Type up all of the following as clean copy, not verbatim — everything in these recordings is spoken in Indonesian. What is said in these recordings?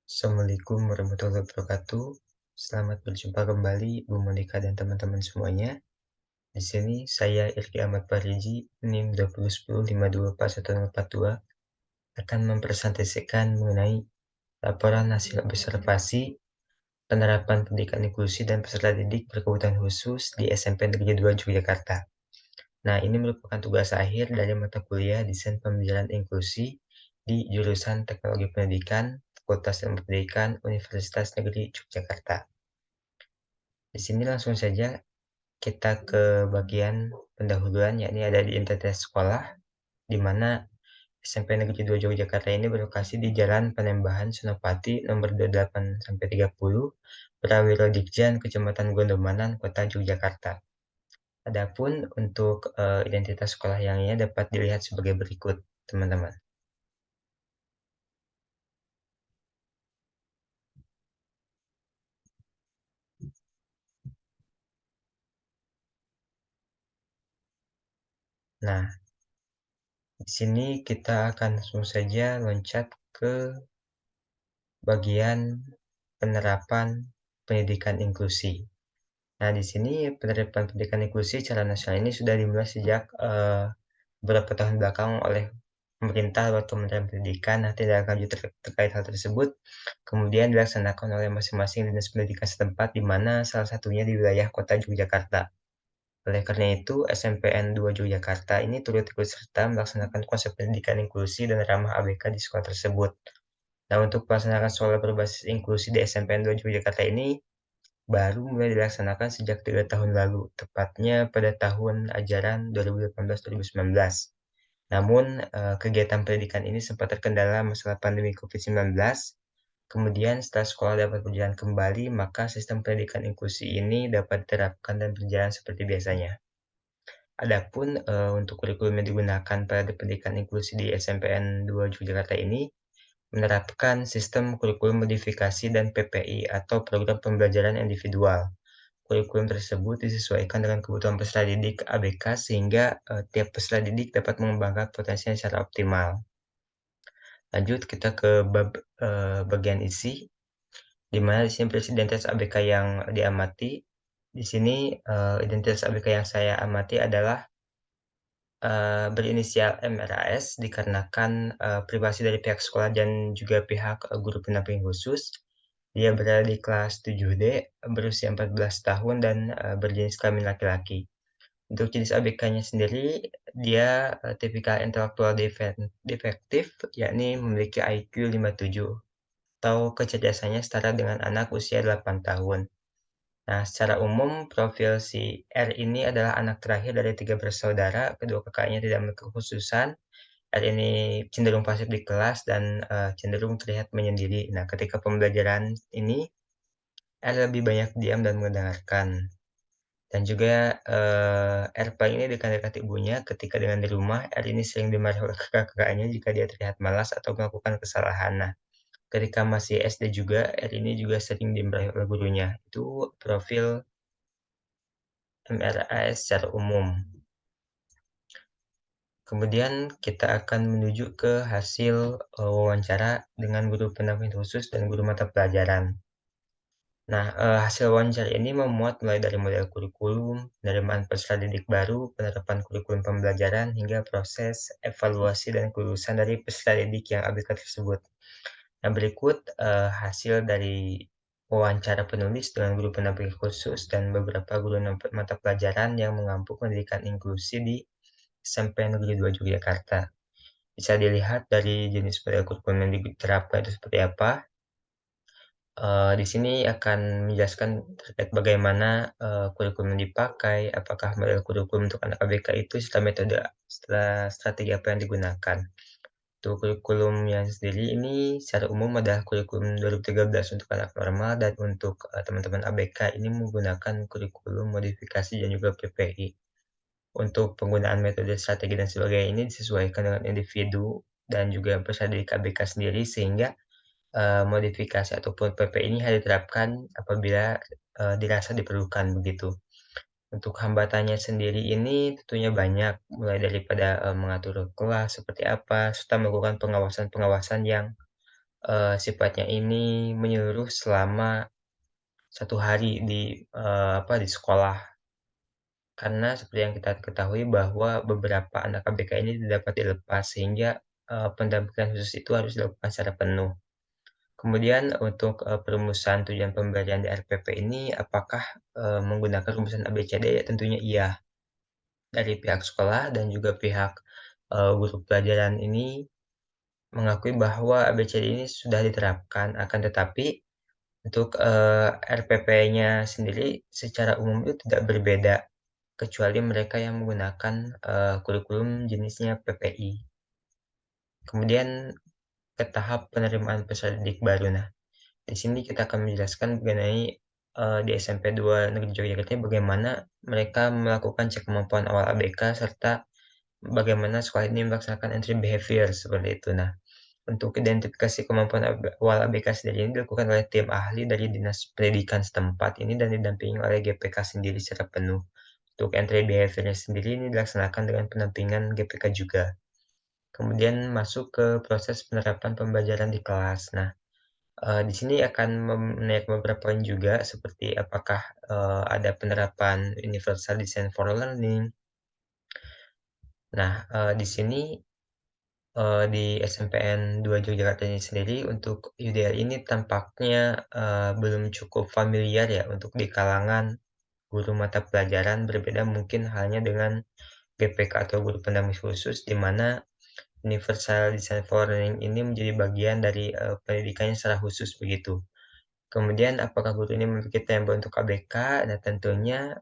Assalamualaikum warahmatullahi wabarakatuh. Selamat berjumpa kembali Bu Monika dan teman-teman semuanya. Di sini saya Irki Ahmad Pariji, NIM 2010524142 akan mempresentasikan mengenai laporan hasil observasi penerapan pendidikan inklusi dan peserta didik berkebutuhan khusus di SMP Negeri 2 Yogyakarta. Nah, ini merupakan tugas akhir dari mata kuliah Desain Pembelajaran Inklusi di jurusan Teknologi Pendidikan, Fakultas Ilmu Pendidikan, Universitas Negeri Yogyakarta. Di sini langsung saja kita ke bagian pendahuluan, yakni ada di identitas sekolah, di mana SMP Negeri 2 Yogyakarta ini berlokasi di Jalan Penembahan Senopati nomor 28-30, Prawiro Dikjan, Kecamatan Gondomanan, Kota Yogyakarta. Adapun untuk identitas sekolah yang lainnya dapat dilihat sebagai berikut, teman-teman. Nah, di sini kita akan langsung saja loncat ke bagian penerapan pendidikan inklusi. Nah, di sini penerapan pendidikan inklusi secara nasional ini sudah dimulai sejak beberapa tahun belakang oleh pemerintah lewat Kementerian Pendidikan. Nah, tindak lanjut terkait hal tersebut kemudian dilaksanakan oleh masing-masing dinas pendidikan setempat, di mana salah satunya di wilayah Kota Yogyakarta. Oleh karena itu, SMPN 2 Yogyakarta ini turut ikut serta melaksanakan konsep pendidikan inklusi dan ramah ABK di sekolah tersebut. Nah, untuk pelaksanaan sekolah berbasis inklusi di SMPN 2 Yogyakarta ini baru mulai dilaksanakan sejak 3 tahun lalu, tepatnya pada tahun ajaran 2018-2019. Namun, kegiatan pendidikan ini sempat terkendala masalah pandemi COVID-19. Kemudian setelah sekolah dapat berjalan kembali, maka sistem pendidikan inklusi ini dapat diterapkan dan berjalan seperti biasanya. Adapun, untuk kurikulum yang digunakan pada pendidikan inklusi di SMPN 2 Yogyakarta ini menerapkan sistem kurikulum modifikasi dan PPI atau program pembelajaran individual. Kurikulum tersebut disesuaikan dengan kebutuhan peserta didik ABK sehingga tiap peserta didik dapat mengembangkan potensinya secara optimal. Lanjut kita ke bagian isi, di mana di sini identitas ABK yang diamati. Di sini identitas ABK yang saya amati adalah berinisial MRAS dikarenakan privasi dari pihak sekolah dan juga pihak guru pendamping khusus. Dia berada di kelas 7D, berusia 14 tahun dan berjenis kelamin laki-laki. Untuk jenis ABK-nya sendiri, dia tipikal intelektual defektif, yakni memiliki IQ 57 atau kecerdasannya setara dengan anak usia 8 tahun. Nah, secara umum profil si R ini adalah anak terakhir dari 3 bersaudara, kedua kakaknya tidak memiliki kekhususan. R ini cenderung pasif di kelas dan cenderung terlihat menyendiri. Nah, ketika pembelajaran ini, R lebih banyak diam dan mendengarkan. Dan juga, R paling ini dekat-dekat ibunya, ketika dengan di rumah, R ini sering dimarahi oleh kakak-kakaknya jika dia terlihat malas atau melakukan kesalahan. Nah, ketika masih SD juga, R ini juga sering dimarahi oleh gurunya. Itu profil MRAS secara umum. Kemudian kita akan menuju ke hasil, wawancara dengan guru pendamping khusus dan guru mata pelajaran. Nah, hasil wawancara ini memuat mulai dari model kurikulum, penerimaan peserta didik baru, penerapan kurikulum pembelajaran, hingga proses evaluasi dan kelulusan dari peserta didik yang ABK tersebut. Nah, berikut, hasil dari wawancara penulis dengan guru pendamping khusus dan beberapa guru mata pelajaran yang mengampu pendidikan inklusi di SMP Negeri 2 Yogyakarta. Bisa dilihat dari jenis model kurikulum yang diterapkan itu seperti apa. Di sini akan menjelaskan terkait bagaimana, kurikulum yang dipakai, apakah model kurikulum untuk anak ABK itu setelah strategi apa yang digunakan. Untuk kurikulumnya sendiri ini secara umum adalah kurikulum 2013 untuk anak normal, dan untuk, teman-teman ABK ini menggunakan kurikulum modifikasi dan juga PPI. Untuk penggunaan metode, strategi, dan sebagainya ini disesuaikan dengan individu dan juga peserta didik ABK sendiri, sehingga modifikasi ataupun PP ini hanya diterapkan apabila, dirasa diperlukan begitu. Untuk hambatannya sendiri ini tentunya banyak, mulai daripada, mengatur kelas seperti apa, serta melakukan pengawasan-pengawasan yang, sifatnya ini menyeluruh selama 1 hari di sekolah. Karena seperti yang kita ketahui bahwa beberapa anak ABK ini tidak dapat dilepas sehingga, pendampingan khusus itu harus dilakukan secara penuh. Kemudian untuk, perumusan tujuan pemberian di RPP ini apakah, menggunakan rumusan ABCD? Ya tentunya iya. Dari pihak sekolah dan juga pihak, guru pelajaran ini mengakui bahwa ABCD ini sudah diterapkan, akan tetapi untuk, RPP-nya sendiri secara umum itu tidak berbeda, kecuali mereka yang menggunakan, kurikulum jenisnya PPI. Kemudian ke tahap penerimaan peserta didik baru. Nah, di sini kita akan menjelaskan mengenai, di SMP 2 Negeri Yogyakarta bagaimana mereka melakukan cek kemampuan awal ABK serta bagaimana sekolah ini melaksanakan entry behavior seperti itu. Nah, untuk identifikasi kemampuan awal ABK sendiri ini dilakukan oleh tim ahli dari Dinas Pendidikan setempat ini dan didampingi oleh GPK sendiri secara penuh. Untuk entry behavior sendiri ini dilaksanakan dengan pendampingan GPK juga. Kemudian masuk ke proses penerapan pembelajaran di kelas. Nah, di sini akan menaik beberapa poin juga seperti apakah, ada penerapan universal design for learning. Nah, di sini, di SMPN 2 Yogyakarta ini sendiri untuk UDL ini tampaknya, belum cukup familiar ya untuk di kalangan guru mata pelajaran, berbeda mungkin halnya dengan GPK atau guru pendamping khusus, di mana universal design for learning ini menjadi bagian dari, pendidikannya secara khusus begitu. Kemudian apakah guru ini memiliki tembok untuk ABK? Nah tentunya,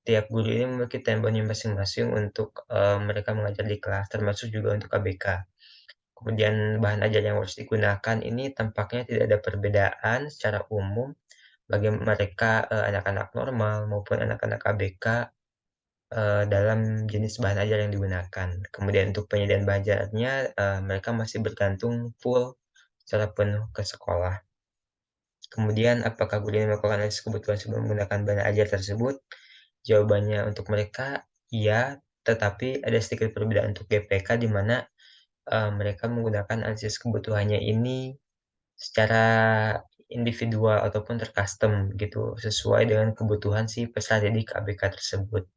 tiap guru ini memiliki temboknya masing-masing untuk, mereka mengajar di kelas, termasuk juga untuk ABK. Kemudian bahan ajar yang harus digunakan ini tampaknya tidak ada perbedaan secara umum bagi mereka, anak-anak normal maupun anak-anak ABK, dalam jenis bahan ajar yang digunakan. Kemudian untuk penyediaan bahan ajarnya, mereka masih bergantung full secara penuh ke sekolah. Kemudian apakah guru ini melakukan analisis kebutuhan sebelum menggunakan bahan ajar tersebut? Jawabannya untuk mereka iya, tetapi ada sedikit perbedaan untuk GPK di mana, mereka menggunakan analisis kebutuhannya ini secara individual ataupun tercustom gitu, sesuai dengan kebutuhan si peserta didik ABK tersebut.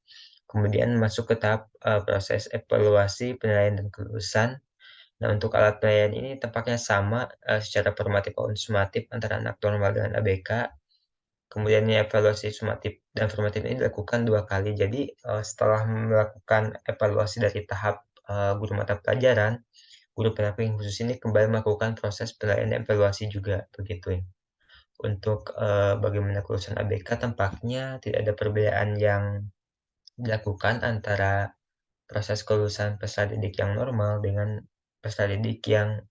Kemudian masuk ke tahap, proses evaluasi, penilaian, dan kelulusan. Nah, untuk alat penilaian ini tampaknya sama, secara formatif maupun sumatif antara anak normal dengan ABK. Kemudian evaluasi sumatif dan formatif ini dilakukan 2 kali. Jadi, setelah melakukan evaluasi dari tahap, guru mata pelajaran, guru pendamping khusus ini kembali melakukan proses penilaian dan evaluasi juga, begitu ya. Untuk, bagaimana kelulusan ABK tampaknya tidak ada perbedaan yang dilakukan antara proses kelulusan peserta didik yang normal dengan peserta didik yang,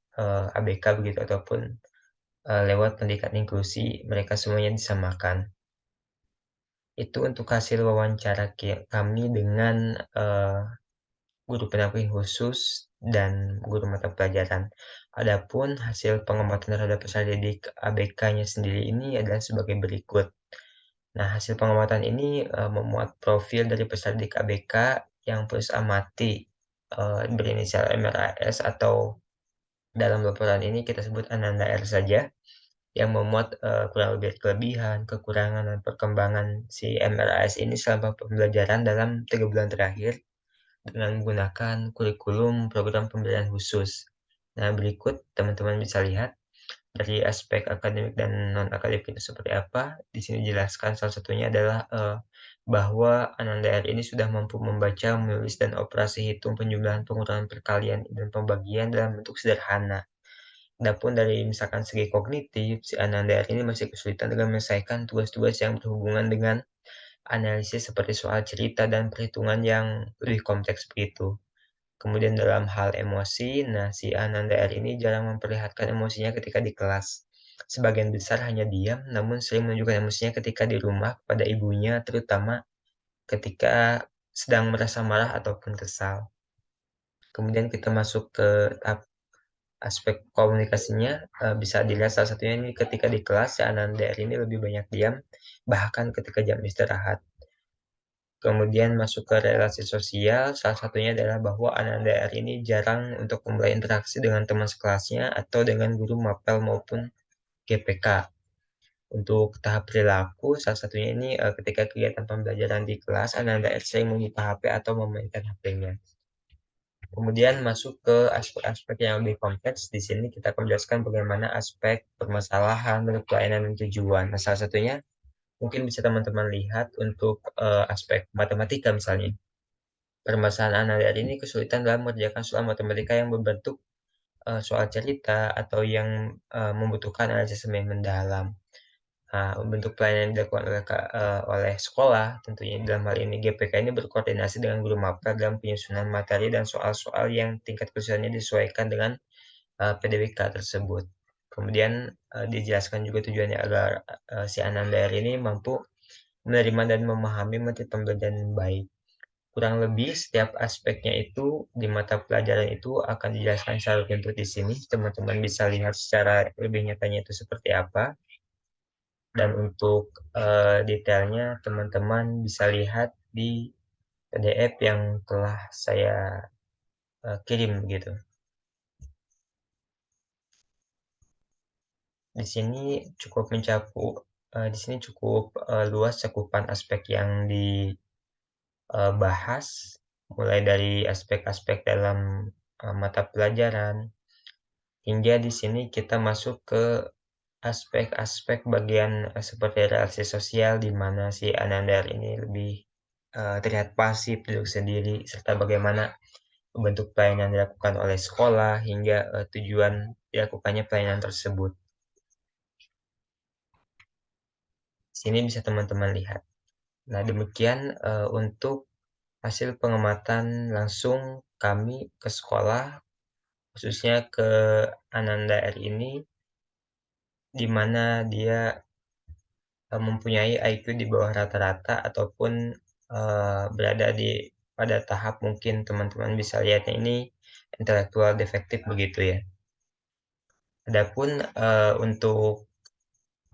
ABK begitu ataupun, lewat pendidikan inklusi, mereka semuanya disamakan. Itu untuk hasil wawancara kami dengan, guru pendamping khusus dan guru mata pelajaran. Adapun hasil pengamatan terhadap peserta didik ABK-nya sendiri ini adalah sebagai berikut. Nah, hasil pengamatan ini, memuat profil dari peserta didik ABK yang Putus amati, berinisial MRAS atau dalam laporan ini kita sebut Ananda R saja, yang memuat, kurang lebih kelebihan, kekurangan, dan perkembangan si MRAS ini selama pembelajaran dalam 3 bulan terakhir dengan menggunakan kurikulum program pembelajaran khusus. Nah, berikut teman-teman bisa lihat dari aspek akademik dan non-akademik itu seperti apa. Di sini dijelaskan salah satunya adalah, bahwa Ananda R ini sudah mampu membaca, menulis, dan operasi hitung penjumlahan, pengurangan, perkalian, dan pembagian dalam bentuk sederhana. Adapun dari misalkan segi kognitif, si Ananda R ini masih kesulitan dalam menyelesaikan tugas-tugas yang berhubungan dengan analisis seperti soal cerita dan perhitungan yang lebih kompleks begitu. Kemudian dalam hal emosi, nah si Ananda R ini jarang memperlihatkan emosinya ketika di kelas. Sebagian besar hanya diam, namun sering menunjukkan emosinya ketika di rumah kepada ibunya, terutama ketika sedang merasa marah ataupun kesal. Kemudian kita masuk ke tahap aspek komunikasinya, bisa dilihat salah satunya ini ketika di kelas si Ananda R ini lebih banyak diam, bahkan ketika jam istirahat. Kemudian masuk ke relasi sosial, salah satunya adalah bahwa Ananda R ini jarang untuk memulai interaksi dengan teman sekelasnya atau dengan guru mapel maupun GPK. Untuk tahap perilaku, salah satunya ini ketika kegiatan pembelajaran di kelas, Ananda R sering membuka HP atau memainkan HP-nya. Kemudian masuk ke aspek-aspek yang lebih kompleks. Di sini kita akan menjelaskan bagaimana aspek permasalahan, bentuk pelayanan, dan tujuan. Nah, salah satunya mungkin bisa teman-teman lihat untuk aspek matematika misalnya. Permasalahan Ananda R ini kesulitan dalam mengerjakan soal matematika yang berbentuk soal cerita atau yang membutuhkan analisis yang mendalam. Nah, bentuk pelayanan yang dilakukan oleh sekolah, tentunya dalam hal ini GPK ini berkoordinasi dengan guru mapel dalam penyusunan materi dan soal-soal yang tingkat kesulitannya disesuaikan dengan PDWK tersebut. Kemudian dijelaskan juga tujuannya agar si Ananda ini mampu menerima dan memahami materi pembelajaran yang baik. Kurang lebih setiap aspeknya itu di mata pelajaran itu akan dijelaskan secara rinci di sini. Teman-teman bisa lihat secara lebih nyatanya itu seperti apa. Dan untuk detailnya teman-teman bisa lihat di PDF yang telah saya kirim gitu. Di sini cukup di sini cukup luas cakupan aspek yang dibahas, mulai dari aspek-aspek dalam mata pelajaran hingga di sini kita masuk ke aspek-aspek bagian seperti relasi sosial di mana si Anandar ini lebih terlihat pasif, duduk sendiri, serta bagaimana bentuk pelayanan dilakukan oleh sekolah hingga tujuan dilakukannya pelayanan tersebut. Sini bisa teman-teman lihat. Nah, demikian untuk hasil pengamatan langsung kami ke sekolah, khususnya ke Ananda R ini, di mana dia mempunyai IQ di bawah rata-rata ataupun berada pada tahap mungkin teman-teman bisa lihatnya ini intelektual defektif begitu ya. Adapun untuk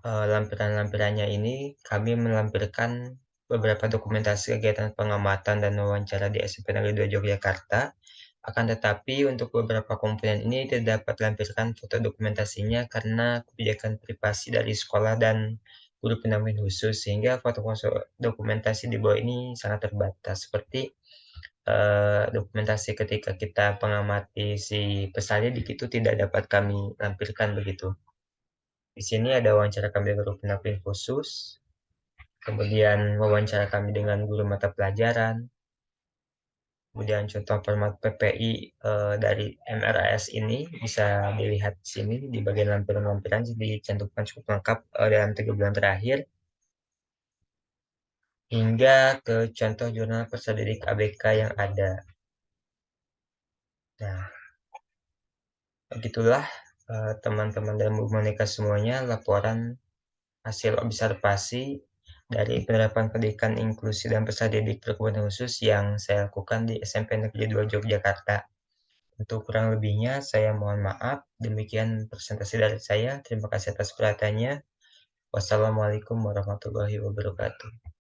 lampiran-lampirannya ini kami melampirkan beberapa dokumentasi kegiatan pengamatan dan wawancara di SMP Negeri 2 Yogyakarta. Akan tetapi untuk beberapa komponen ini tidak dapat lampirkan foto dokumentasinya karena kebijakan privasi dari sekolah dan guru pendamping khusus sehingga foto-foto dokumentasi di bawah ini sangat terbatas seperti dokumentasi ketika kita mengamati si peserta didik itu tidak dapat kami lampirkan begitu. Di sini ada wawancara kami dengan guru pendamping khusus, kemudian wawancara kami dengan guru mata pelajaran, kemudian contoh format PPI dari MRAS ini bisa dilihat di sini di bagian lampiran-lampiran dicantumkan cukup lengkap dalam 3 bulan terakhir, hingga ke contoh jurnal peserta didik ABK yang ada. Nah, begitulah teman-teman dan Bu Monika semuanya laporan hasil observasi dari penerapan pendidikan inklusi dan peserta didik berkebutuhan khusus yang saya lakukan di SMP Negeri 2 Yogyakarta. Untuk kurang lebihnya saya mohon maaf. Demikian presentasi dari saya. Terima kasih atas perhatiannya. Wassalamualaikum warahmatullahi wabarakatuh.